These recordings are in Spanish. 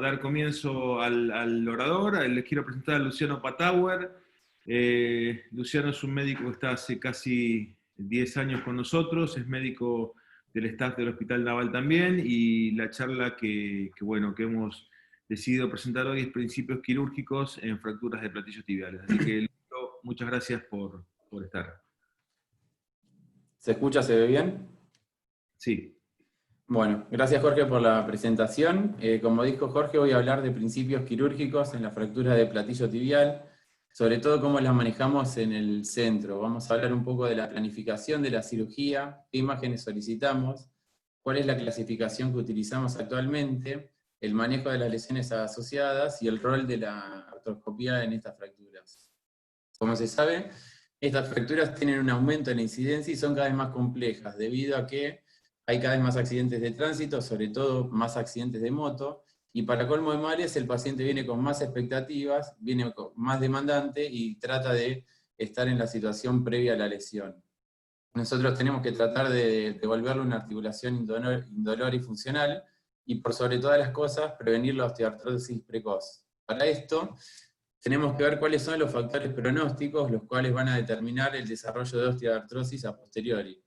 dar comienzo al orador, les quiero presentar a Luciano Patauer. Luciano es un médico que está hace casi 10 años con nosotros, es médico del staff del Hospital Naval también, y la charla que hemos decidido presentar hoy es Principios quirúrgicos en fracturas de platillos tibiales. Así que, Lucio, muchas gracias por estar. ¿Se escucha, se ve bien? Sí. Bueno, gracias Jorge por la presentación. Como dijo Jorge, voy a hablar de principios quirúrgicos en la fractura de platillo tibial, sobre todo cómo las manejamos en el centro. Vamos a hablar un poco de la planificación de la cirugía, qué imágenes solicitamos, cuál es la clasificación que utilizamos actualmente, el manejo de las lesiones asociadas y el rol de la artroscopía en estas fracturas. Como se sabe, estas fracturas tienen un aumento en la incidencia y son cada vez más complejas, debido a que hay cada vez más accidentes de tránsito, sobre todo más accidentes de moto, y para colmo de males el paciente viene con más expectativas, viene más demandante y trata de estar en la situación previa a la lesión. Nosotros tenemos que tratar de devolverle una articulación indolora y funcional, y por sobre todas las cosas, prevenir la osteoartrosis precoz. Para esto, tenemos que ver cuáles son los factores pronósticos, los cuales van a determinar el desarrollo de osteoartrosis a posteriori.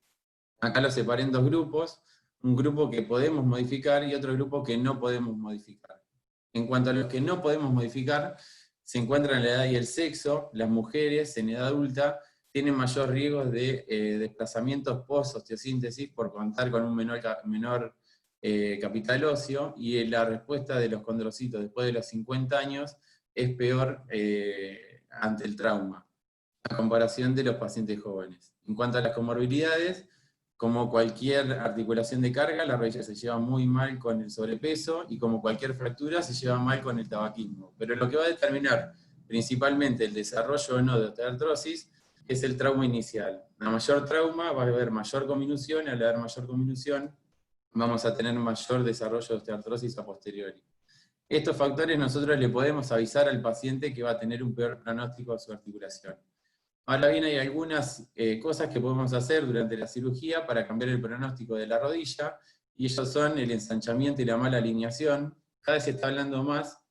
Acá lo separé en dos grupos, un grupo que podemos modificar y otro grupo que no podemos modificar. En cuanto a los que no podemos modificar, se encuentran la edad y el sexo. Las mujeres en edad adulta tienen mayor riesgo de desplazamientos post-osteosíntesis por contar con un menor capital óseo, y la respuesta de los condrocitos después de los 50 años es peor ante el trauma, a comparación de los pacientes jóvenes. En cuanto a las comorbilidades, como cualquier articulación de carga, la rodilla se lleva muy mal con el sobrepeso, y como cualquier fractura se lleva mal con el tabaquismo. Pero lo que va a determinar principalmente el desarrollo o no de osteoartrosis es el trauma inicial. A mayor trauma va a haber mayor conminución, y al haber mayor conminución vamos a tener mayor desarrollo de osteoartrosis a posteriori. Estos factores nosotros le podemos avisar al paciente que va a tener un peor pronóstico de su articulación. Ahora bien, hay algunas cosas que podemos hacer durante la cirugía para cambiar el pronóstico de la rodilla, y ellos son el ensanchamiento y la mala alineación. Cada vez se está hablando más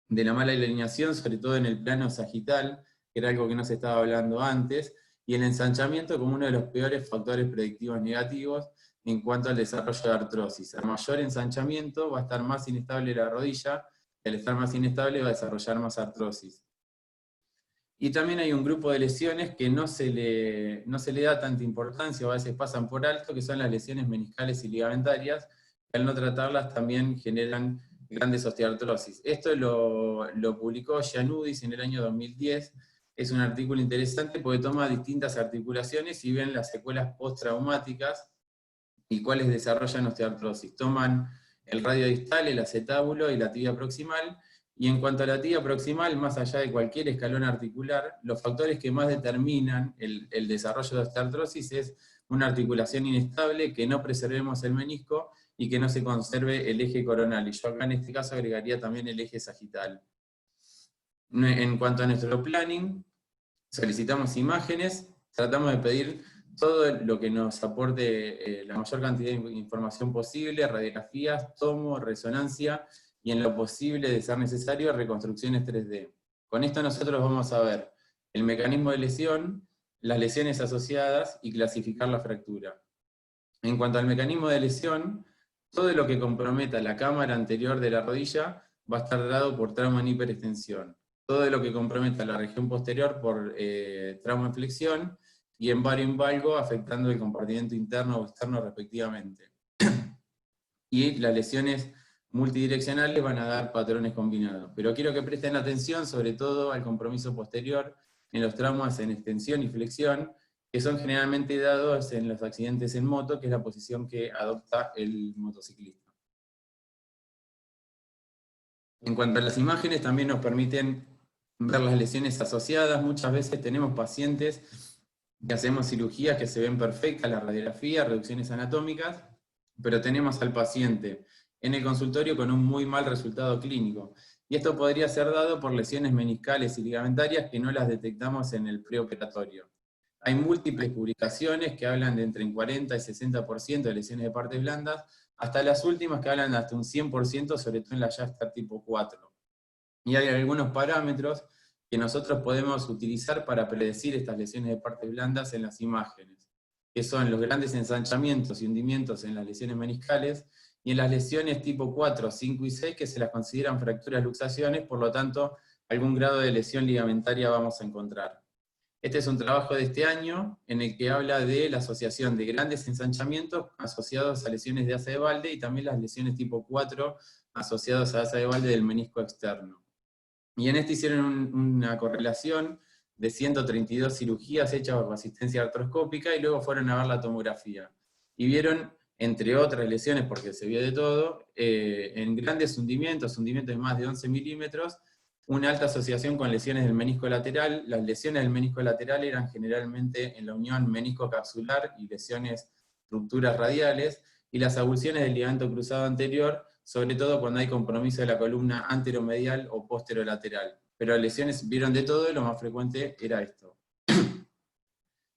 de la mala alineación, sobre todo en el plano sagital, que era algo que no se estaba hablando antes, y el ensanchamiento como uno de los peores factores predictivos negativos en cuanto al desarrollo de artrosis. A mayor ensanchamiento va a estar más inestable la rodilla, y al estar más inestable va a desarrollar más artrosis. Y también hay un grupo de lesiones que no se le da tanta importancia, o a veces pasan por alto, que son las lesiones meniscales y ligamentarias, que al no tratarlas también generan grandes osteoartrosis. Esto lo publicó Giannudis en el año 2010, es un artículo interesante porque toma distintas articulaciones y ven las secuelas postraumáticas y cuáles desarrollan osteoartrosis. Toman el radio distal, el acetábulo y la tibia proximal. Y en cuanto a la tibia proximal, más allá de cualquier escalón articular, los factores que más determinan el desarrollo de osteoartrosis es una articulación inestable, que no preservemos el menisco y que no se conserve el eje coronal. Y yo acá en este caso agregaría también el eje sagital. En cuanto a nuestro planning, solicitamos imágenes, tratamos de pedir todo lo que nos aporte la mayor cantidad de información posible, radiografías, tomo, resonancia, y en lo posible, de ser necesario, reconstrucciones 3D. Con esto nosotros vamos a ver el mecanismo de lesión, las lesiones asociadas y clasificar la fractura. En cuanto al mecanismo de lesión, todo lo que comprometa la cámara anterior de la rodilla va a estar dado por trauma en hiperextensión. Todo lo que comprometa la región posterior por trauma en flexión, y en vario invalgo afectando el compartimento interno o externo respectivamente. Y las lesiones multidireccionales van a dar patrones combinados. Pero quiero que presten atención sobre todo al compromiso posterior en los traumas en extensión y flexión, que son generalmente dados en los accidentes en moto, que es la posición que adopta el motociclista. En cuanto a las imágenes, también nos permiten ver las lesiones asociadas. Muchas veces tenemos pacientes que hacemos cirugías que se ven perfectas, la radiografía, reducciones anatómicas, pero tenemos al paciente en el consultorio con un muy mal resultado clínico. Y esto podría ser dado por lesiones meniscales y ligamentarias que no las detectamos en el preoperatorio. Hay múltiples publicaciones que hablan de entre un 40 y 60% de lesiones de partes blandas hasta las últimas que hablan de hasta un 100%, sobre todo en la Jastar tipo 4. Y hay algunos parámetros que nosotros podemos utilizar para predecir estas lesiones de partes blandas en las imágenes, que son los grandes ensanchamientos y hundimientos en las lesiones meniscales, y en las lesiones tipo 4, 5 y 6, que se las consideran fracturas luxaciones, por lo tanto, algún grado de lesión ligamentaria vamos a encontrar. Este es un trabajo de este año en el que habla de la asociación de grandes ensanchamientos asociados a lesiones de asa de Walde y también las lesiones tipo 4 asociadas a asa de Walde del menisco externo. Y en este hicieron una correlación de 132 cirugías hechas bajo asistencia artroscópica y luego fueron a ver la tomografía. Y vieron, entre otras lesiones, porque se vio de todo, en grandes hundimientos de más de 11 milímetros, una alta asociación con lesiones del menisco lateral. Las lesiones del menisco lateral eran generalmente en la unión menisco-capsular y lesiones, rupturas radiales, y las avulsiones del ligamento cruzado anterior, sobre todo cuando hay compromiso de la columna anteromedial o posterolateral. Pero lesiones vieron de todo y lo más frecuente era esto.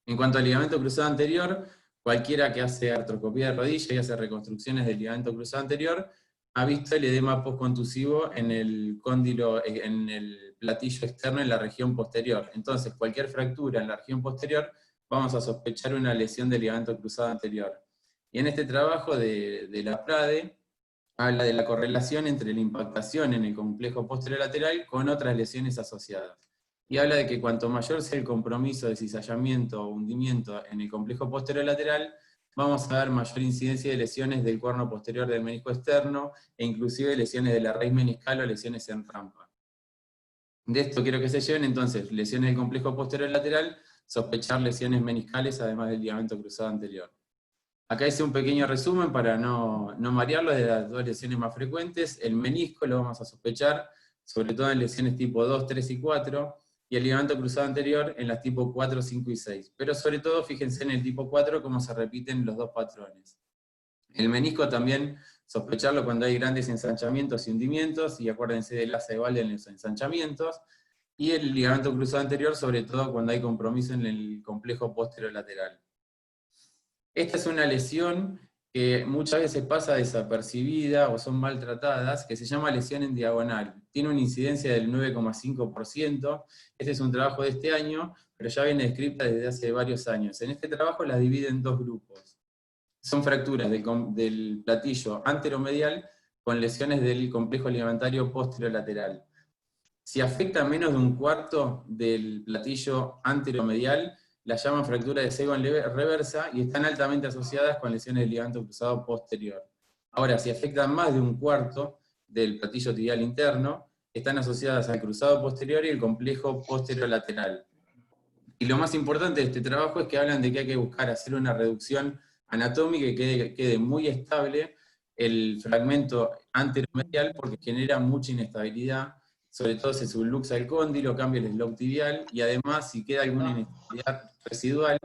En cuanto al ligamento cruzado anterior, cualquiera que hace artroscopía de rodilla y hace reconstrucciones del ligamento cruzado anterior, ha visto el edema postcontusivo en el cóndilo, en el platillo externo en la región posterior. Entonces, cualquier fractura en la región posterior, vamos a sospechar una lesión del ligamento cruzado anterior. Y en este trabajo de la Prade, habla de la correlación entre la impactación en el complejo posterolateral con otras lesiones asociadas. Y habla de que cuanto mayor sea el compromiso de cizallamiento o hundimiento en el complejo posterolateral, vamos a ver mayor incidencia de lesiones del cuerno posterior del menisco externo, e inclusive lesiones de la raíz meniscal o lesiones en rampa. De esto quiero que se lleven entonces lesiones del complejo posterolateral, sospechar lesiones meniscales además del ligamento cruzado anterior. Acá hice un pequeño resumen para no marearlo de las dos lesiones más frecuentes. El menisco lo vamos a sospechar, sobre todo en lesiones tipo 2, 3 y 4, y el ligamento cruzado anterior en las tipo 4, 5 y 6. Pero sobre todo fíjense en el tipo 4 cómo se repiten los dos patrones. El menisco también sospecharlo cuando hay grandes ensanchamientos y hundimientos, y acuérdense del asa de Walde en los ensanchamientos, y el ligamento cruzado anterior sobre todo cuando hay compromiso en el complejo posterolateral. Esta es una lesión que muchas veces pasa desapercibida o son maltratadas, que se llama lesión en diagonal. Tiene una incidencia del 9,5%. Este es un trabajo de este año, pero ya viene descrita desde hace varios años. En este trabajo la divide en dos grupos. Son fracturas del platillo anteromedial con lesiones del complejo ligamentario posterolateral. Si afecta menos de un cuarto del platillo anteromedial, la llaman fractura de Segon reversa y están altamente asociadas con lesiones del ligamento cruzado posterior. Ahora, si afectan más de un cuarto del platillo tibial interno, están asociadas al cruzado posterior y el complejo posterolateral. Y lo más importante de este trabajo es que hablan de que hay que buscar hacer una reducción anatómica y que quede muy estable el fragmento anteromedial porque genera mucha inestabilidad, sobre todo se subluxa el cóndilo, cambia el slot tibial, y además si queda alguna inestabilidad residual,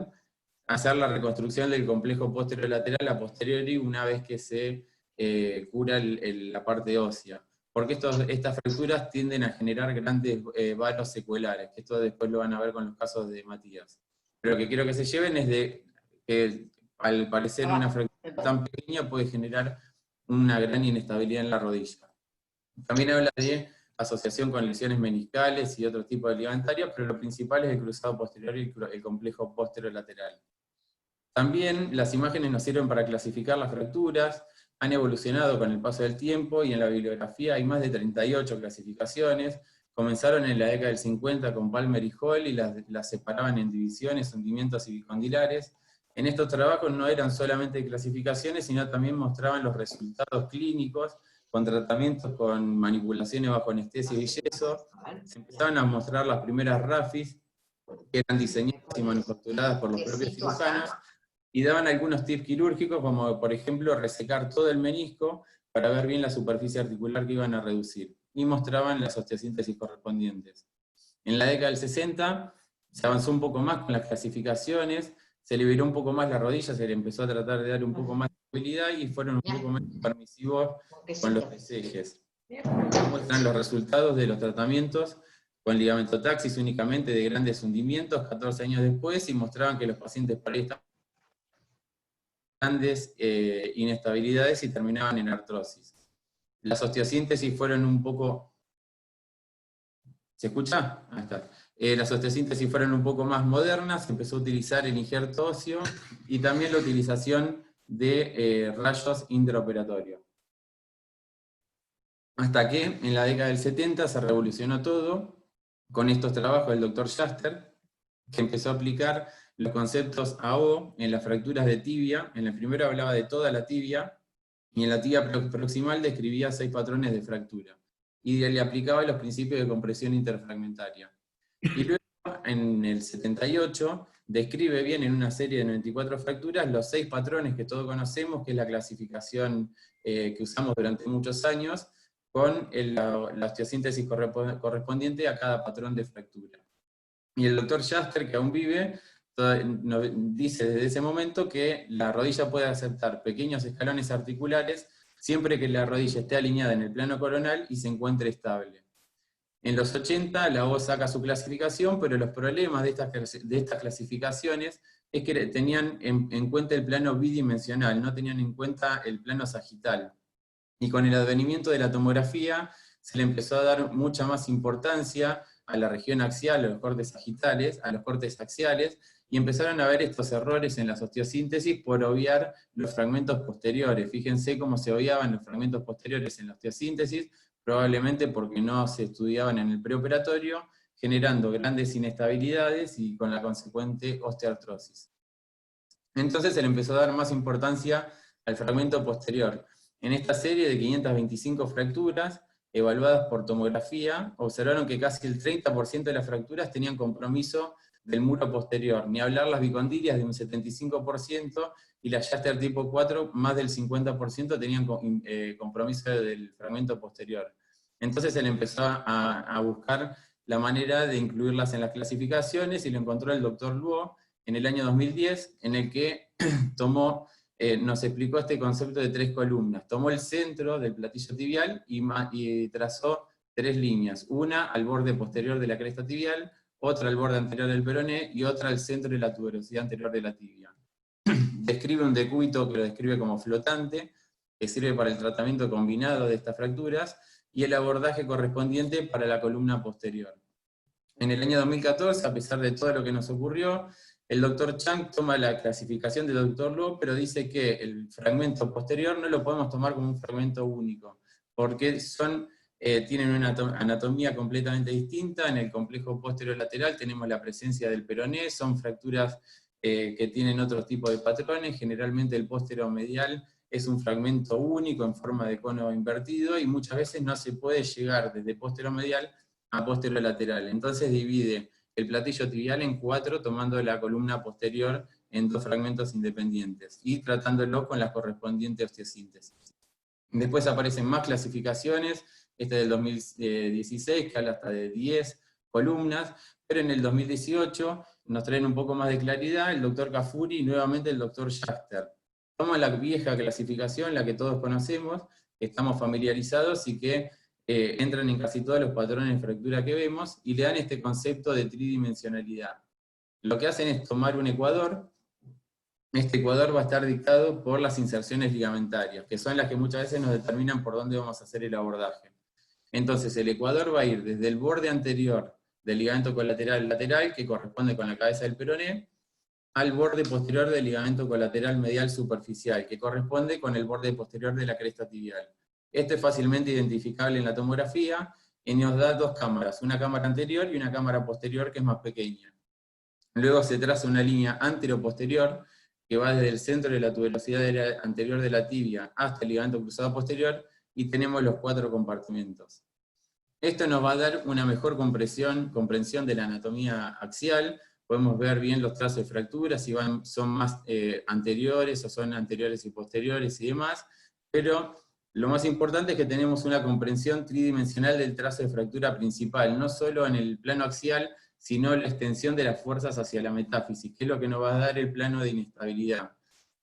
hacer la reconstrucción del complejo posterolateral a posteriori una vez que se cura la parte ósea. Porque estas fracturas tienden a generar grandes varos secuelares, que esto después lo van a ver con los casos de Matías. Pero lo que quiero que se lleven es de que al parecer una fractura tan pequeña puede generar una gran inestabilidad en la rodilla. También habla de asociación con lesiones meniscales y otros tipos de ligamentarios, pero lo principal es el cruzado posterior y el complejo posterolateral. También las imágenes nos sirven para clasificar las fracturas, han evolucionado con el paso del tiempo y en la bibliografía hay más de 38 clasificaciones. Comenzaron en la década del 50 con Palmer y Hall y las separaban en divisiones, hundimientos y bicondilares. En estos trabajos no eran solamente clasificaciones, sino también mostraban los resultados clínicos con tratamientos con manipulaciones bajo anestesia y yeso. Se empezaban a mostrar las primeras RAFIs, que eran diseñadas y manufacturadas por los propios cirujanos, y daban algunos tips quirúrgicos, como por ejemplo resecar todo el menisco para ver bien la superficie articular que iban a reducir, y mostraban las osteosíntesis correspondientes. En la década del 60 se avanzó un poco más con las clasificaciones, se liberó un poco más la rodilla, se le empezó a tratar de dar un poco más de movilidad y fueron un poco menos permisivos con los ejes. Muestran los resultados de los tratamientos con ligamentotaxis únicamente de grandes hundimientos 14 años después, y mostraban que los pacientes por ahí estaban grandes inestabilidades y terminaban en artrosis. Las osteosíntesis fueron un poco... ¿Se escucha? Ahí está. Las osteosíntesis fueron un poco más modernas, se empezó a utilizar el injerto óseo y también la utilización de rayos intraoperatorios. Hasta que en la década del 70 se revolucionó todo con estos trabajos del Dr. Shuster, que empezó a aplicar los conceptos AO en las fracturas de tibia. En el primero hablaba de toda la tibia, y en la tibia proximal describía 6 patrones de fractura, y le aplicaba los principios de compresión interfragmentaria. Y luego, en el 78, describe bien en una serie de 94 fracturas los 6 patrones que todos conocemos, que es la clasificación que usamos durante muchos años, con la osteosíntesis correspondiente a cada patrón de fractura. Y el doctor Shuster, que aún vive, dice desde ese momento que la rodilla puede aceptar pequeños escalones articulares siempre que la rodilla esté alineada en el plano coronal y se encuentre estable. En los 80 la O saca su clasificación, pero los problemas de estas clasificaciones es que tenían en cuenta el plano bidimensional, no tenían en cuenta el plano sagital. Y con el advenimiento de la tomografía se le empezó a dar mucha más importancia a la región axial, a los cortes sagitales, a los cortes axiales, y empezaron a ver estos errores en las osteosíntesis por obviar los fragmentos posteriores. Fíjense cómo se obviaban los fragmentos posteriores en la osteosíntesis, probablemente porque no se estudiaban en el preoperatorio, generando grandes inestabilidades y con la consecuente osteoartrosis. Entonces se le empezó a dar más importancia al fragmento posterior. En esta serie de 525 fracturas, evaluadas por tomografía, observaron que casi el 30% de las fracturas tenían compromiso del muro posterior, ni hablar las bicondilias de un 75%, y las Shuster tipo 4, más del 50% tenían compromiso del fragmento posterior. Entonces él empezó a buscar la manera de incluirlas en las clasificaciones, y lo encontró el doctor Luo en el año 2010, en el que nos explicó este concepto de 3 columnas. Tomó el centro del platillo tibial y trazó 3 líneas, una al borde posterior de la cresta tibial, otra al borde anterior del peroné, y otra al centro de la tuberosidad anterior de la tibia. Describe un decúbito que lo describe como flotante, que sirve para el tratamiento combinado de estas fracturas, y el abordaje correspondiente para la columna posterior. En el año 2014, a pesar de todo lo que nos ocurrió, el doctor Chang toma la clasificación del doctor Luo, pero dice que el fragmento posterior no lo podemos tomar como un fragmento único, porque tienen una anatomía completamente distinta. En el complejo posterior-lateral tenemos la presencia del peroné, son fracturas que tienen otro tipo de patrones. Generalmente el posterior-medial es un fragmento único en forma de cono invertido, y muchas veces no se puede llegar desde posterior-medial a posterior-lateral. Entonces divide el platillo tibial en 4, tomando la columna posterior en 2 fragmentos independientes, y tratándolo con la correspondiente osteosíntesis. Después aparecen más clasificaciones, este del 2016, que habla hasta de 10 columnas, pero en el 2018 nos traen un poco más de claridad el doctor Kafuri y nuevamente el doctor Shuster. Toma la vieja clasificación, la que todos conocemos, que estamos familiarizados y que entran en casi todos los patrones de fractura que vemos, y le dan este concepto de tridimensionalidad. Lo que hacen es tomar un ecuador. Este ecuador va a estar dictado por las inserciones ligamentarias, que son las que muchas veces nos determinan por dónde vamos a hacer el abordaje. Entonces el ecuador va a ir desde el borde anterior del ligamento colateral lateral, que corresponde con la cabeza del peroné, al borde posterior del ligamento colateral medial superficial, que corresponde con el borde posterior de la cresta tibial. Este es fácilmente identificable en la tomografía, y nos da 2 cámaras, una cámara anterior y una cámara posterior, que es más pequeña. Luego se traza una línea antero-posterior, que va desde el centro de la tuberosidad anterior de la tibia hasta el ligamento cruzado posterior, y tenemos los 4 compartimentos. Esto nos va a dar una mejor comprensión de la anatomía axial. Podemos ver bien los trazos de fracturas, si son más anteriores o son anteriores y posteriores y demás, pero lo más importante es que tenemos una comprensión tridimensional del trazo de fractura principal, no solo en el plano axial, sino la extensión de las fuerzas hacia la metáfisis, que es lo que nos va a dar el plano de inestabilidad.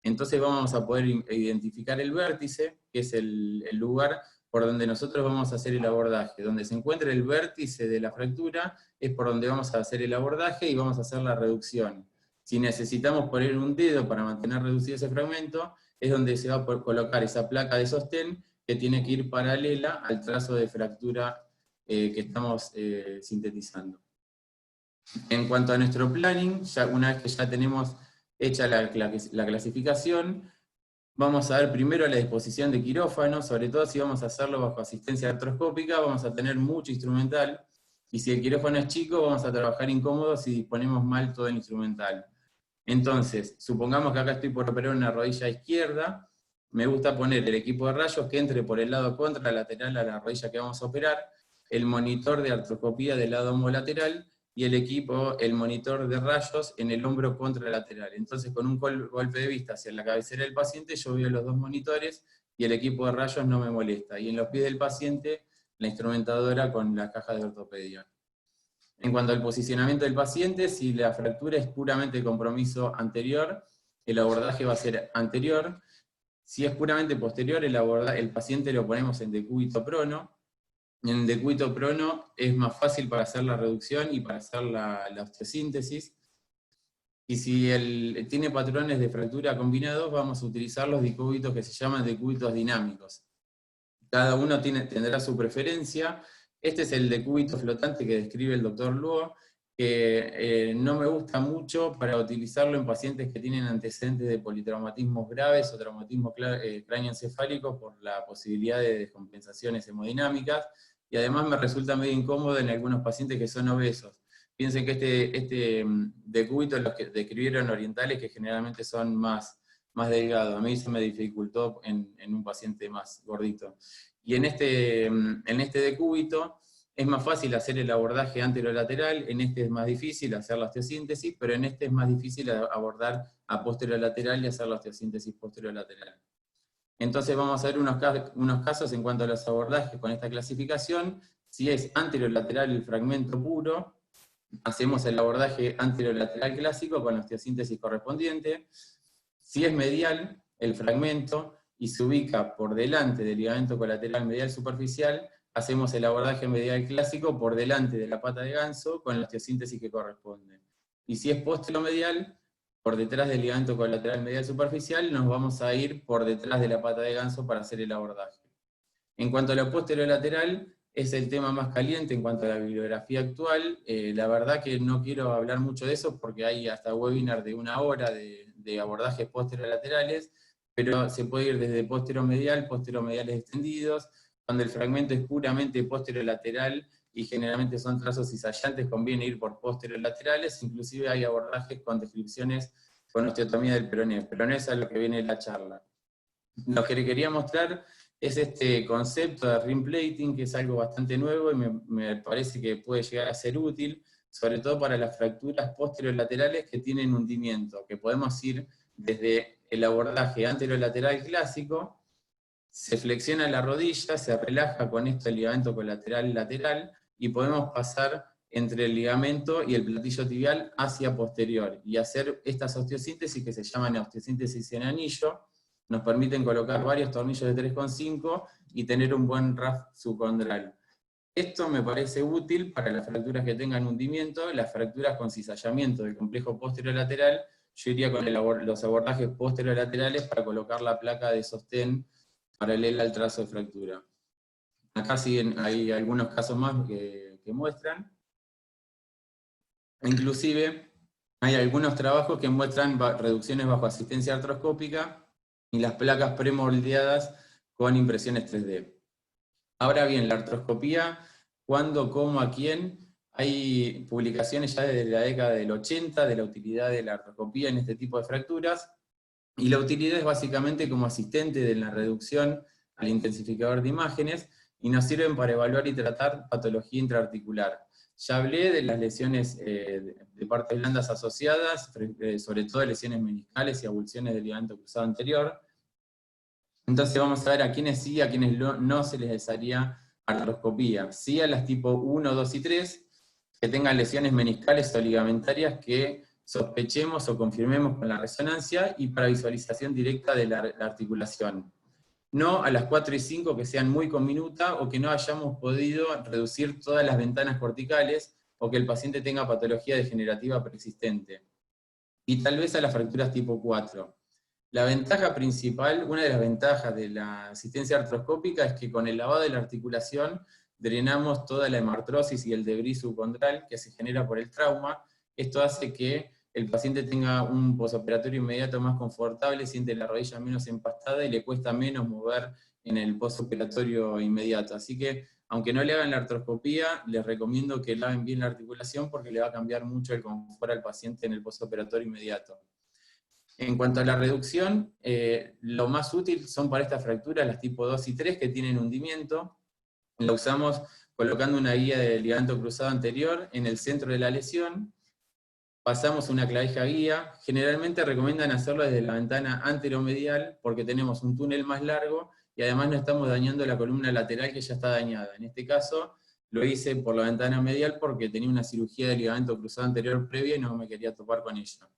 Entonces vamos a poder identificar el vértice, que es el lugar por donde nosotros vamos a hacer el abordaje. Donde se encuentra el vértice de la fractura es por donde vamos a hacer el abordaje y vamos a hacer la reducción. Si necesitamos poner un dedo para mantener reducido ese fragmento, es donde se va a colocar esa placa de sostén que tiene que ir paralela al trazo de fractura que estamos sintetizando. En cuanto a nuestro planning, ya una vez que ya tenemos hecha la clasificación, vamos a ver primero la disposición de quirófano, sobre todo si vamos a hacerlo bajo asistencia artroscópica, vamos a tener mucho instrumental, y si el quirófano es chico, vamos a trabajar incómodos si disponemos mal todo el instrumental. Entonces, supongamos que acá estoy por operar una rodilla izquierda, me gusta poner el equipo de rayos que entre por el lado contralateral a la rodilla que vamos a operar, el monitor de artroscopía del lado homolateral, y el monitor de rayos en el hombro contralateral. Entonces, con un golpe de vista hacia la cabecera del paciente, yo veo los dos monitores y el equipo de rayos no me molesta. Y en los pies del paciente, la instrumentadora con la caja de ortopedia. En cuanto al posicionamiento del paciente, si la fractura es puramente compromiso anterior, el abordaje va a ser anterior. Si es puramente posterior, el paciente lo ponemos en decúbito prono. En decúbito prono es más fácil para hacer la reducción y para hacer la osteosíntesis. Y si tiene patrones de fractura combinados, vamos a utilizar los decúbitos que se llaman decúbitos dinámicos. Cada uno tendrá su preferencia. Este es el decúbito flotante que describe el doctor Luo, que no me gusta mucho para utilizarlo en pacientes que tienen antecedentes de politraumatismos graves o traumatismo cráneoencefálico por la posibilidad de descompensaciones hemodinámicas, y además me resulta medio incómodo en algunos pacientes que son obesos. Piensen que este decúbito, los que describieron orientales, que generalmente son más delgados. A mí se me dificultó en un paciente más gordito. Y en este decúbito es más fácil hacer el abordaje anterolateral, en este es más difícil hacer la osteosíntesis, pero en este es más difícil abordar a posterolateral y hacer la osteosíntesis posterolateral. Entonces vamos a ver unos casos en cuanto a los abordajes con esta clasificación. Si es anterolateral el fragmento puro, hacemos el abordaje anterolateral clásico con la osteosíntesis correspondiente. Si es medial el fragmento y se ubica por delante del ligamento colateral medial superficial, hacemos el abordaje medial clásico por delante de la pata de ganso con la osteosíntesis que corresponde. Y si es posteromedial, por detrás del ligamento colateral medial superficial, nos vamos a ir por detrás de la pata de ganso para hacer el abordaje. En cuanto a lo posterolateral, es el tema más caliente en cuanto a la bibliografía actual. La verdad que no quiero hablar mucho de eso porque hay hasta webinar de 1 hora de abordajes posterolaterales, pero se puede ir desde posteromediales extendidos, cuando el fragmento es puramente posterolateral y generalmente son trazos cizallantes, conviene ir por posterolaterales, inclusive hay abordajes con descripciones con osteotomía del peroné, pero no es a lo que viene la charla. Lo que le quería mostrar es este concepto de rim plating, que es algo bastante nuevo y me parece que puede llegar a ser útil, sobre todo para las fracturas posterolaterales que tienen hundimiento, que podemos ir desde el abordaje anterolateral clásico, se flexiona la rodilla, se relaja con esto el ligamento colateral lateral, y podemos pasar entre el ligamento y el platillo tibial hacia posterior, y hacer estas osteosíntesis que se llaman osteosíntesis en anillo. Nos permiten colocar varios tornillos de 3,5 y tener un buen RAF subcondral. Esto me parece útil para las fracturas que tengan hundimiento. Las fracturas con cizallamiento del complejo posterolateral, yo iría con los abordajes posterolaterales para colocar la placa de sostén paralela al trazo de fractura. Acá siguen, hay algunos casos más que muestran. Inclusive hay algunos trabajos que muestran reducciones bajo asistencia artroscópica y las placas premoldeadas con impresiones 3D. Ahora bien, la artroscopía, ¿cuándo, cómo, a quién? Hay publicaciones ya desde la década del 80 de la utilidad de la artroscopía en este tipo de fracturas, y la utilidad es básicamente como asistente de la reducción al intensificador de imágenes, y nos sirven para evaluar y tratar patología intraarticular. Ya hablé de las lesiones de partes blandas asociadas, sobre todo lesiones meniscales y avulsiones del ligamento cruzado anterior. Entonces vamos a ver a quiénes sí, a quiénes no se les haría artroscopía. Sí a las tipo 1, 2 y 3, que tengan lesiones meniscales o ligamentarias que sospechemos o confirmemos con la resonancia, y para visualización directa de la articulación. No a las 4 y 5 que sean muy conminuta o que no hayamos podido reducir todas las ventanas corticales o que el paciente tenga patología degenerativa preexistente. y tal vez a las fracturas tipo 4. La ventaja principal, una de las ventajas de la asistencia artroscópica es que con el lavado de la articulación drenamos toda la hemartrosis y el debris subcondral que se genera por el trauma. Esto hace que el paciente tenga un posoperatorio inmediato más confortable, siente la rodilla menos empastada y le cuesta menos mover en el posoperatorio inmediato. Así que, aunque no le hagan la artroscopía, les recomiendo que laven bien la articulación porque le va a cambiar mucho el confort al paciente en el posoperatorio inmediato. En cuanto a la reducción, lo más útil son para estas fracturas las tipo 2 y 3 que tienen hundimiento. La usamos colocando una guía de ligamento cruzado anterior en el centro de la lesión, pasamos una clavija guía, generalmente recomiendan hacerlo desde la ventana anteromedial porque tenemos un túnel más largo y además no estamos dañando la columna lateral que ya está dañada. En este caso lo hice por la ventana medial porque tenía una cirugía de ligamento cruzado anterior previa y no me quería topar con ella.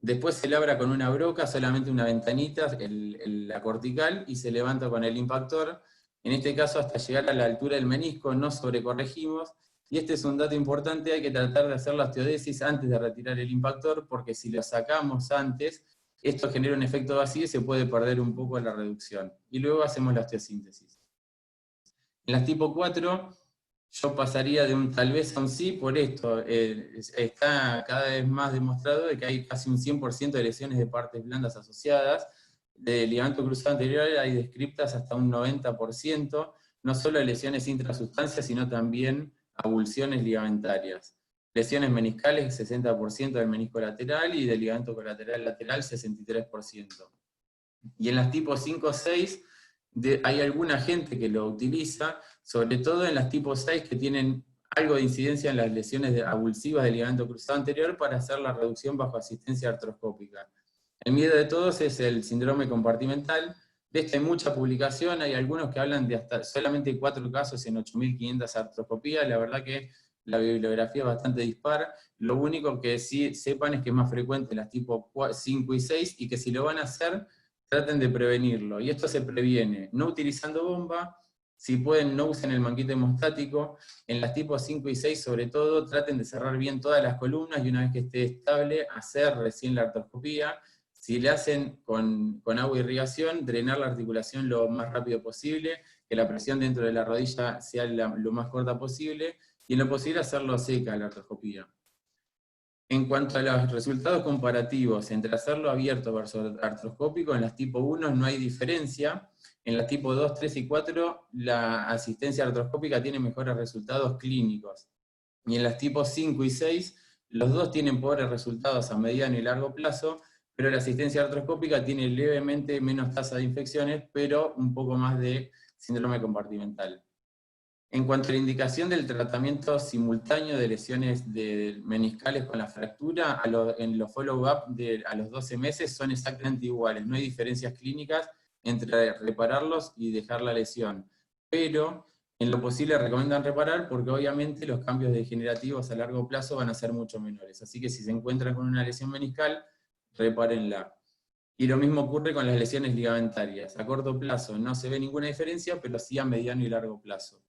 Después se labra con una broca, solamente una ventanita, la cortical, y se levanta con el impactor, en este caso hasta llegar a la altura del menisco, no sobrecorregimos, y este es un dato importante, hay que tratar de hacer la osteodesis antes de retirar el impactor, porque si lo sacamos antes, esto genera un efecto vacío y se puede perder un poco la reducción. Y luego hacemos la osteosíntesis. En las tipo 4, yo pasaría de un tal vez a un sí por esto. Está cada vez más demostrado de que hay casi un 100% de lesiones de partes blandas asociadas. De ligamento cruzado anterior hay descriptas hasta un 90%, no solo lesiones intrasustancias, sino también avulsiones ligamentarias. Lesiones meniscales, 60% del menisco lateral, y del ligamento colateral lateral, 63%. Y en las tipo 5 o 6, hay alguna gente que lo utiliza, sobre todo en las tipo 6 que tienen algo de incidencia en las lesiones avulsivas del ligamento cruzado anterior para hacer la reducción bajo asistencia artroscópica. El miedo de todos es el síndrome compartimental. De este hay mucha publicación, hay algunos que hablan de hasta solamente 4 casos en 8.500 artroscopías. La verdad que la bibliografía es bastante dispar. Lo único que sí sepan es que es más frecuente en las tipo 5 y 6, y que si lo van a hacer, traten de prevenirlo. Y esto se previene no utilizando bomba, si pueden no usen el manguito hemostático. En las tipos 5 y 6 sobre todo, traten de cerrar bien todas las columnas, y una vez que esté estable, hacer recién la artroscopía. Si le hacen con agua e irrigación, drenar la articulación lo más rápido posible, que la presión dentro de la rodilla sea lo más corta posible, y en lo posible hacerlo seca la artroscopía. En cuanto a los resultados comparativos entre hacerlo abierto versus artroscópico, en las tipo 1 no hay diferencia. En las tipo 2, 3 y 4 la asistencia artroscópica tiene mejores resultados clínicos. Y en las tipo 5 y 6 los dos tienen pobres resultados a mediano y largo plazo, pero la asistencia artroscópica tiene levemente menos tasa de infecciones, pero un poco más de síndrome compartimental. En cuanto a la indicación del tratamiento simultáneo de lesiones meniscales con la fractura, en los follow-up a los 12 meses son exactamente iguales, no hay diferencias clínicas entre repararlos y dejar la lesión. Pero en lo posible recomiendan reparar porque obviamente los cambios degenerativos a largo plazo van a ser mucho menores. Así que si se encuentran con una lesión meniscal, repárenla. Y lo mismo ocurre con las lesiones ligamentarias. A corto plazo no se ve ninguna diferencia, pero sí a mediano y largo plazo.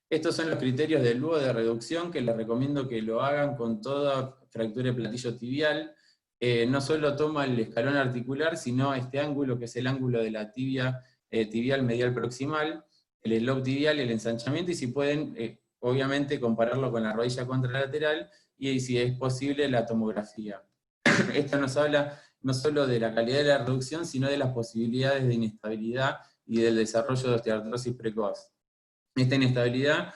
Estos son los criterios del lugo de reducción que les recomiendo que lo hagan con toda fractura de platillo tibial. No solo toma el escalón articular, sino este ángulo que es el ángulo de la tibia tibial medial proximal, el slope tibial, el ensanchamiento, y si pueden, obviamente, compararlo con la rodilla contralateral, y si es posible, la tomografía. Esto nos habla no solo de la calidad de la reducción, sino de las posibilidades de inestabilidad y del desarrollo de osteoartrosis precoz. Esta inestabilidad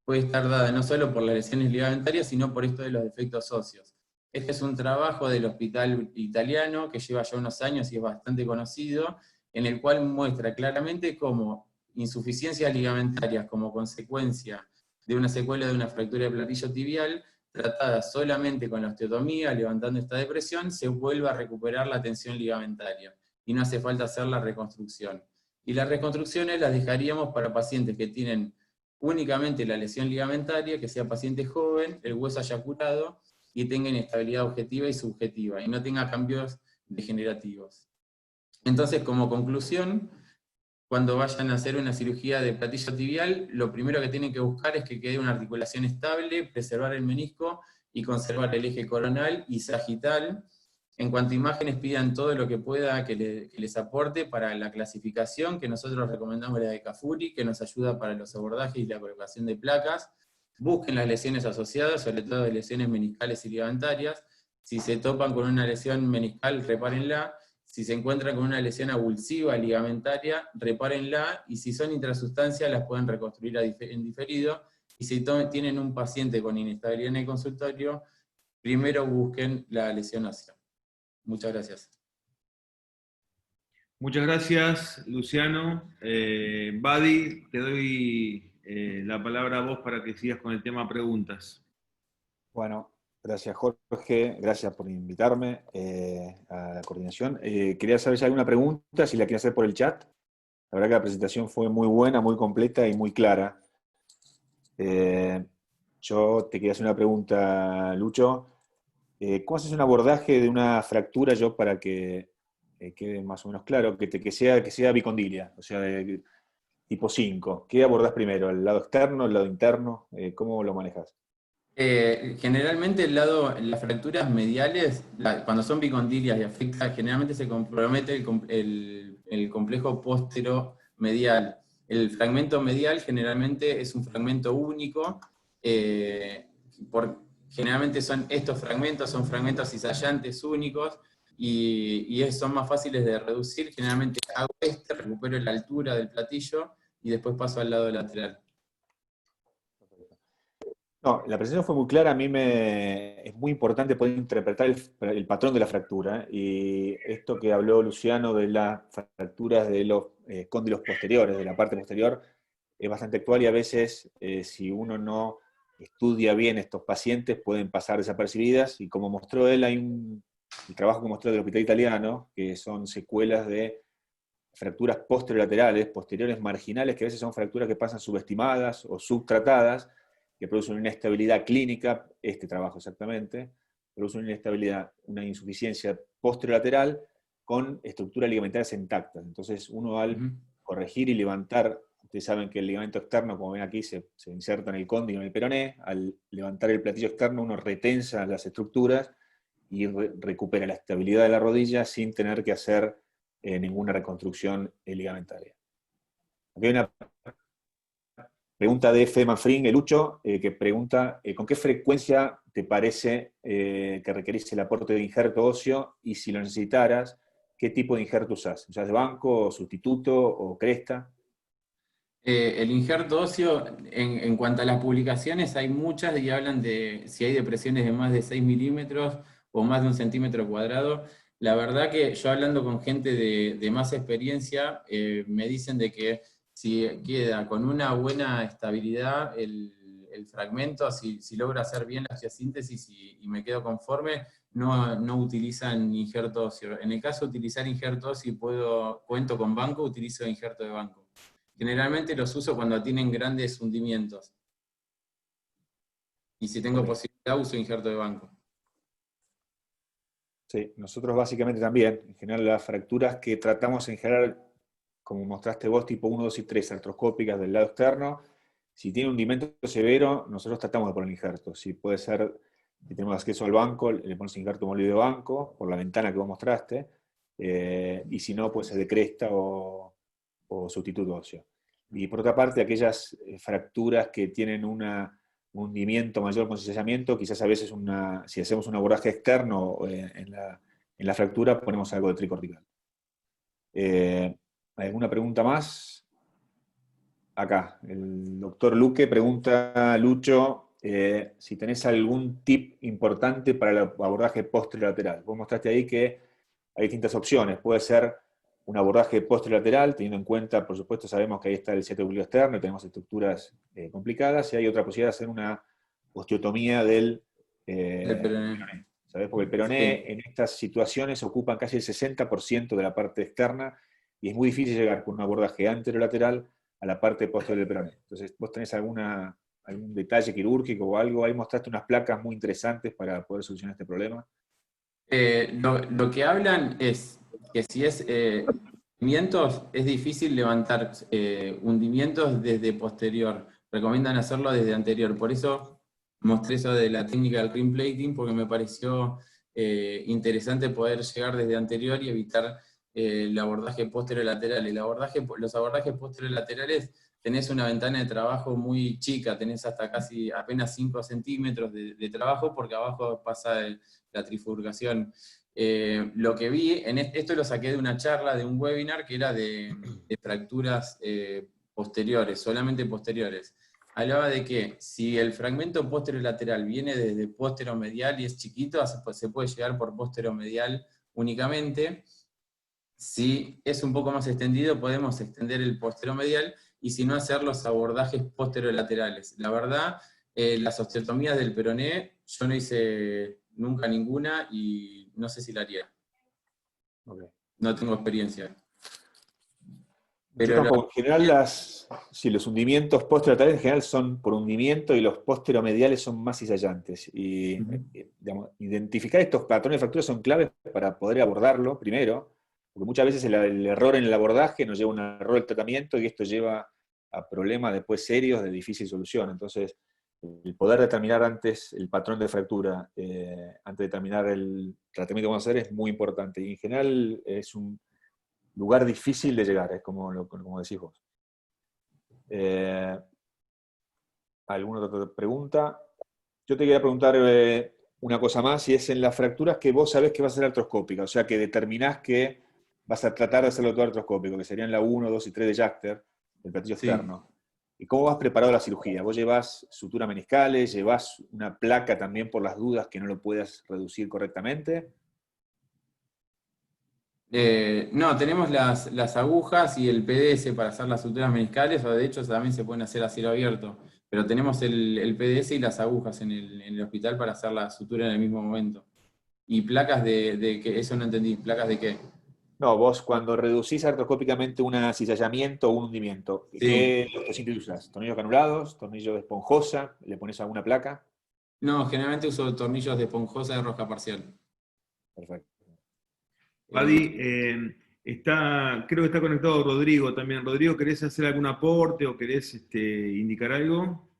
puede estar dada no solo por las lesiones ligamentarias, sino por esto de los defectos óseos. Este es un trabajo del hospital italiano que lleva ya unos años y es bastante conocido, en el cual muestra claramente cómo insuficiencias ligamentarias como consecuencia de una secuela de una fractura de platillo tibial, tratada solamente con la osteotomía, levantando esta depresión, se vuelve a recuperar la tensión ligamentaria, y no hace falta hacer la reconstrucción. Y las reconstrucciones las dejaríamos para pacientes que tienen únicamente la lesión ligamentaria, que sea paciente joven, el hueso haya curado, y tenga inestabilidad objetiva y subjetiva, y no tenga cambios degenerativos. Entonces, como conclusión, cuando vayan a hacer una cirugía de platillo tibial, lo primero que tienen que buscar es que quede una articulación estable, preservar el menisco, y conservar el eje coronal y sagital. En cuanto a imágenes, pidan todo lo que pueda que les aporte para la clasificación, que nosotros recomendamos la de Cafuri, que nos ayuda para los abordajes y la colocación de placas. Busquen las lesiones asociadas, sobre todo de lesiones meniscales y ligamentarias. Si se topan con una lesión meniscal, repárenla. Si se encuentran con una lesión avulsiva ligamentaria, repárenla. Y si son intrasustancias, las pueden reconstruir en diferido. Y si tienen un paciente con inestabilidad en el consultorio, primero busquen la lesión ósea. Muchas gracias. Muchas gracias, Luciano. Badi, te doy la palabra a vos para que sigas con el tema preguntas. Bueno, gracias Jorge, gracias por invitarme a la coordinación. Quería saber si hay alguna pregunta, si la quieren hacer por el chat. La verdad que la presentación fue muy buena, muy completa y muy clara. Yo te quería hacer una pregunta, Lucho. ¿Cómo haces un abordaje de una fractura yo para que quede más o menos claro, que sea bicondilia, o sea, de tipo 5? ¿Qué abordás primero? ¿El lado externo, el lado interno? ¿Cómo lo manejas? Generalmente las fracturas mediales, cuando son bicondilias y afecta, generalmente se compromete el complejo póstero-medial. El fragmento medial generalmente es un fragmento único, generalmente estos fragmentos son fragmentos cizallantes únicos, y son más fáciles de reducir. Generalmente hago recupero la altura del platillo, y después paso al lado lateral. No, la presentación fue muy clara. Es muy importante poder interpretar el patrón de la fractura. Y esto que habló Luciano de las fracturas de los cóndilos posteriores, de la parte posterior, es bastante actual, y a veces, si uno no estudia bien estos pacientes, pueden pasar desapercibidas. Y como mostró él, el trabajo que mostró del Hospital Italiano, que son secuelas de fracturas posterolaterales, posteriores marginales, que a veces son fracturas que pasan subestimadas o subtratadas, que producen una inestabilidad clínica, este trabajo exactamente, produce una inestabilidad, una insuficiencia posterolateral con estructuras ligamentarias intactas. Entonces, uno al corregir y levantar, ustedes saben que el ligamento externo, como ven aquí, se inserta en el cóndilo, en el peroné. Al levantar el platillo externo, uno retensa las estructuras y recupera la estabilidad de la rodilla sin tener que hacer ninguna reconstrucción ligamentaria. Aquí hay una pregunta de F. Manfring, el Lucho, que pregunta, ¿con qué frecuencia te parece que requerís el aporte de injerto óseo? Y si lo necesitaras, ¿qué tipo de injerto usás? ¿Usás de banco, o sustituto, o cresta? El injerto óseo, en cuanto a las publicaciones, hay muchas y hablan de si hay depresiones de más de 6 milímetros o más de 1 centímetro cuadrado. La verdad que yo, hablando con gente de más experiencia, me dicen de que si queda con una buena estabilidad el fragmento, si logra hacer bien la osteosíntesis y me quedo conforme, no utilizan injerto óseo. En el caso de utilizar injerto óseo y cuento con banco, utilizo injerto de banco. Generalmente los uso cuando tienen grandes hundimientos. Y si tengo posibilidad, uso injerto de banco. Sí, nosotros básicamente también. En general, las fracturas que tratamos en general, como mostraste vos, tipo 1, 2 y 3, artroscópicas del lado externo, si tiene un hundimiento severo, nosotros tratamos de poner injerto. Si puede ser, si tenemos acceso al banco, le ponemos injerto molido de banco, por la ventana que vos mostraste, y si no, puede ser de cresta o sustituto óseo. Y por otra parte, aquellas fracturas que tienen un hundimiento mayor con cizallamiento, quizás a veces si hacemos un abordaje externo en la fractura, ponemos algo de tricortical. ¿Alguna pregunta más? Acá, el doctor Luque pregunta, Lucho, si tenés algún tip importante para el abordaje posterolateral. Vos mostraste ahí que hay distintas opciones. Puede ser un abordaje posterolateral, teniendo en cuenta, por supuesto, sabemos que ahí está el ciatoglio externo y tenemos estructuras complicadas, y hay otra posibilidad de hacer una osteotomía del peroné. ¿Sabés? Porque el peroné en estas situaciones ocupa casi el 60% de la parte externa, y es muy difícil llegar con un abordaje anterolateral a la parte posterior del peroné. Entonces, ¿vos tenés algún detalle quirúrgico o algo? Ahí mostraste unas placas muy interesantes para poder solucionar este problema. Lo que hablan es que si es hundimientos, es difícil levantar hundimientos desde posterior. Recomiendan hacerlo desde anterior. Por eso mostré eso de la técnica del rim plating porque me pareció interesante poder llegar desde anterior y evitar el abordaje posterolateral. Los abordajes posterolaterales tenés una ventana de trabajo muy chica, tenés hasta casi apenas 5 centímetros de trabajo porque abajo pasa la trifurcación. Lo que vi, esto lo saqué de una charla, de un webinar que era de fracturas posteriores, solamente posteriores. Hablaba de que si el fragmento posterolateral viene desde posteromedial y es chiquito, se puede llegar por posteromedial únicamente. Si es un poco más extendido, podemos extender el posteromedial, y si no, hacer los abordajes posterolaterales. La verdad, las osteotomías del peroné, yo no hice nunca ninguna y no sé si la haría. Okay. No tengo experiencia. Yo tampoco. En general, los hundimientos posterolaterales en general son por hundimiento y los posteromediales son más cizallantes. Y digamos, identificar estos patrones de fractura son claves para poder abordarlo primero, porque muchas veces el error en el abordaje nos lleva a un error del tratamiento y esto lleva a problemas después serios de difícil solución. Entonces, el poder determinar antes el patrón de fractura, antes de determinar el tratamiento que vamos a hacer, es muy importante. Y en general es un lugar difícil de llegar, como decís vos. ¿Alguna otra pregunta? Yo te quería preguntar una cosa más, y es en las fracturas que vos sabés que va a ser artroscópica, o sea, que determinás que vas a tratar de hacerlo todo artroscópico, que serían la 1, 2 y 3 de Jachter, del platillo externo. ¿Y cómo vas preparado a la cirugía? ¿Vos llevás sutura meniscales, llevás una placa también por las dudas que no lo puedas reducir correctamente? No, tenemos las agujas y el PDS para hacer las suturas meniscales, o de hecho también se pueden hacer a cielo abierto, pero tenemos el PDS y las agujas en el hospital para hacer la sutura en el mismo momento. ¿Y placas de qué? Eso no entendí, ¿placas de qué? No, vos cuando reducís artroscópicamente un acizallamiento o un hundimiento, Sí. ¿qué tornillos usás? ¿Tornillos canulados? ¿Tornillos de esponjosa? ¿Le pones alguna placa? No, generalmente uso tornillos de esponjosa de rosca parcial. Perfecto. Padi, creo que está conectado Rodrigo también. Rodrigo, ¿querés hacer algún aporte o querés indicar algo?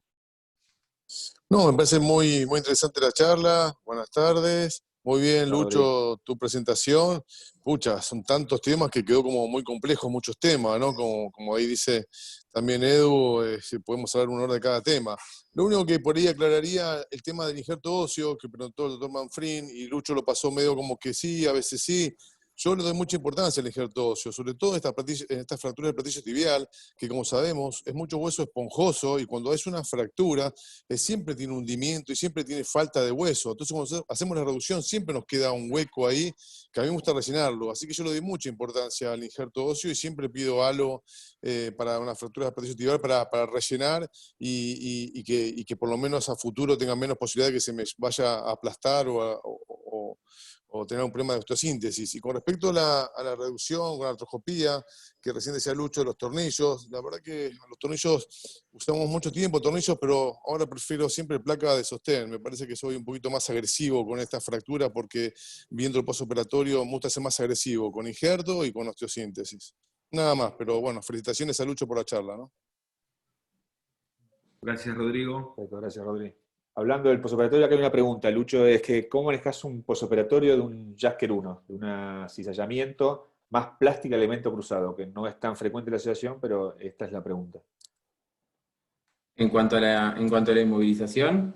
No, me parece muy, muy interesante la charla. Buenas tardes. Muy bien, Hola, Lucho, Rodrigo. tu presentación. Pucha, son tantos temas que quedó como muy complejos, muchos temas, ¿no? Como ahí dice también Edu, si podemos hablar una hora de cada tema. Lo único que por ahí aclararía el tema del injerto óseo, que preguntó el doctor Manfrin, y Lucho lo pasó medio como que sí, a veces sí. Yo le doy mucha importancia al injerto óseo, sobre todo en esta fractura del platillo tibial, que como sabemos es mucho hueso esponjoso, y cuando es una fractura siempre tiene hundimiento y siempre tiene falta de hueso. Entonces cuando hacemos la reducción siempre nos queda un hueco ahí que a mí me gusta rellenarlo. Así que yo le doy mucha importancia al injerto óseo y siempre pido halo para una fractura del platillo tibial para rellenar y que por lo menos a futuro tenga menos posibilidad de que se me vaya a aplastar o tener un problema de osteosíntesis. Y con respecto a la reducción, con la artroscopía, que recién decía Lucho, los tornillos, la verdad que los tornillos usamos mucho tiempo tornillos, pero ahora prefiero siempre placa de sostén. Me parece que soy un poquito más agresivo con esta fractura porque viendo el postoperatorio me gusta ser más agresivo con injerto y con osteosíntesis. Nada más, pero bueno, felicitaciones a Lucho por la charla, ¿no? Gracias, Rodrigo. Perfecto, gracias, Rodrigo. Hablando del posoperatorio, acá hay una pregunta, Lucho, es que ¿cómo manejas un posoperatorio de un Jasker 1, de un cizallamiento más plástica elemento cruzado, que no es tan frecuente la asociación, pero esta es la pregunta? En cuanto a la inmovilización,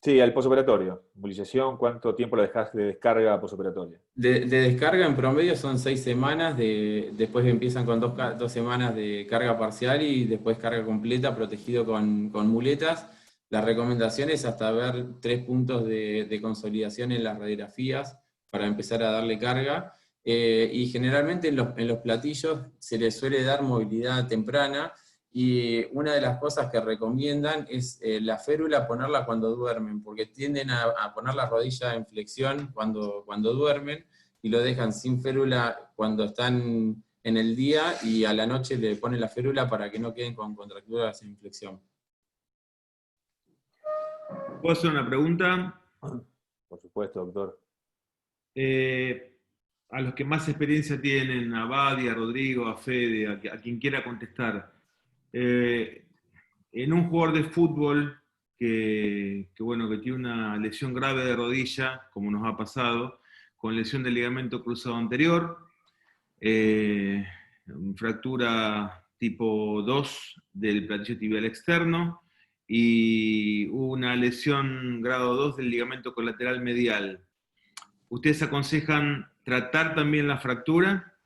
Sí, al posoperatorio. Movilización, ¿cuánto tiempo lo dejas de descarga posoperatoria? de descarga en promedio son 6 semanas, después empiezan con 2 semanas de carga parcial y después carga completa, protegido con muletas. La recomendación es hasta ver 3 puntos de consolidación en las radiografías para empezar a darle carga. Y generalmente en los platillos se les suele dar movilidad temprana, y una de las cosas que recomiendan es la férula ponerla cuando duermen, porque tienden a poner la rodilla en flexión cuando duermen, y lo dejan sin férula cuando están en el día, y a la noche le ponen la férula para que no queden con contracturas en flexión. ¿Puedo hacer una pregunta? Por supuesto, doctor. A los que más experiencia tienen, a Badi, a Rodrigo, a Fede, a quien quiera contestar. En un jugador de fútbol, bueno, que tiene una lesión grave de rodilla, como nos ha pasado, con lesión del ligamento cruzado anterior, fractura tipo 2 del platillo tibial externo, y una lesión grado 2 del ligamento colateral medial. ¿Ustedes aconsejan tratar también la fractura?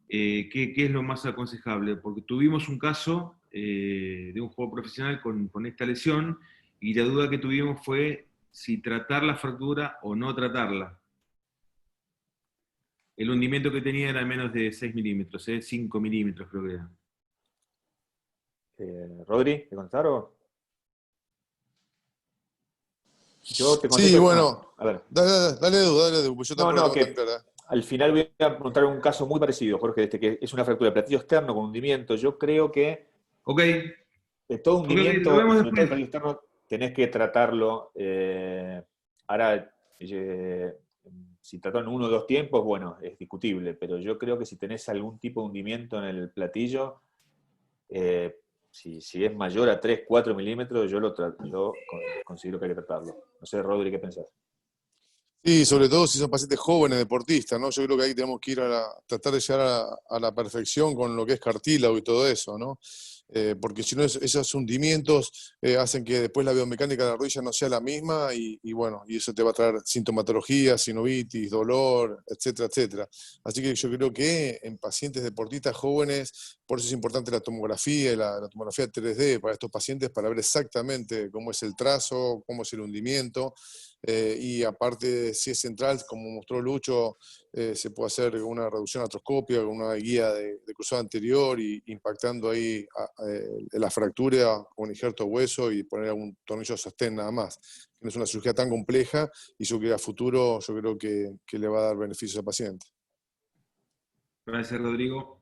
¿Qué es lo más aconsejable? Porque tuvimos un caso de un jugador profesional con esta lesión, y la duda que tuvimos fue si tratar la fractura o no tratarla. El hundimiento que tenía era menos de 6 milímetros, 5 milímetros creo que era. Rodri, ¿te contaron? Yo te Sí, contesto. bueno, A ver. dale, Edu, porque yo tampoco la tengo tan clara. Al final voy a preguntar un caso muy parecido, Jorge, que es una fractura de platillo externo con hundimiento. Yo creo que Ok, todo lo hundimiento, vemos sobre todo el después. platillo externo, tenés que tratarlo. Ahora, si trataron 1 o 2 tiempos, bueno, es discutible, pero yo creo que si tenés algún tipo de hundimiento en el platillo, si es mayor a 3, 4 milímetros, yo considero que hay que tratarlo. No sé, Rodri, ¿qué pensás? Sí, sobre todo si son pacientes jóvenes, deportistas, ¿no? Yo creo que ahí tenemos que ir tratar de llegar a la perfección con lo que es cartílago y todo eso, ¿no? Porque si no, esos hundimientos hacen que después la biomecánica de la rodilla no sea la misma y bueno, y eso te va a traer sintomatología, sinovitis, dolor, etcétera, etcétera. Así que yo creo que en pacientes deportistas jóvenes, por eso es importante la tomografía y la tomografía 3D para estos pacientes, para ver exactamente cómo es el trazo, cómo es el hundimiento. Y aparte, si es central, como mostró Lucho, se puede hacer una reducción artroscópica con una guía de cruzado anterior y impactando ahí la fractura con injerto de hueso y poner algún tornillo sostén nada más. No es una cirugía tan compleja y yo creo que a futuro yo creo que le va a dar beneficios al paciente. Gracias, Rodrigo.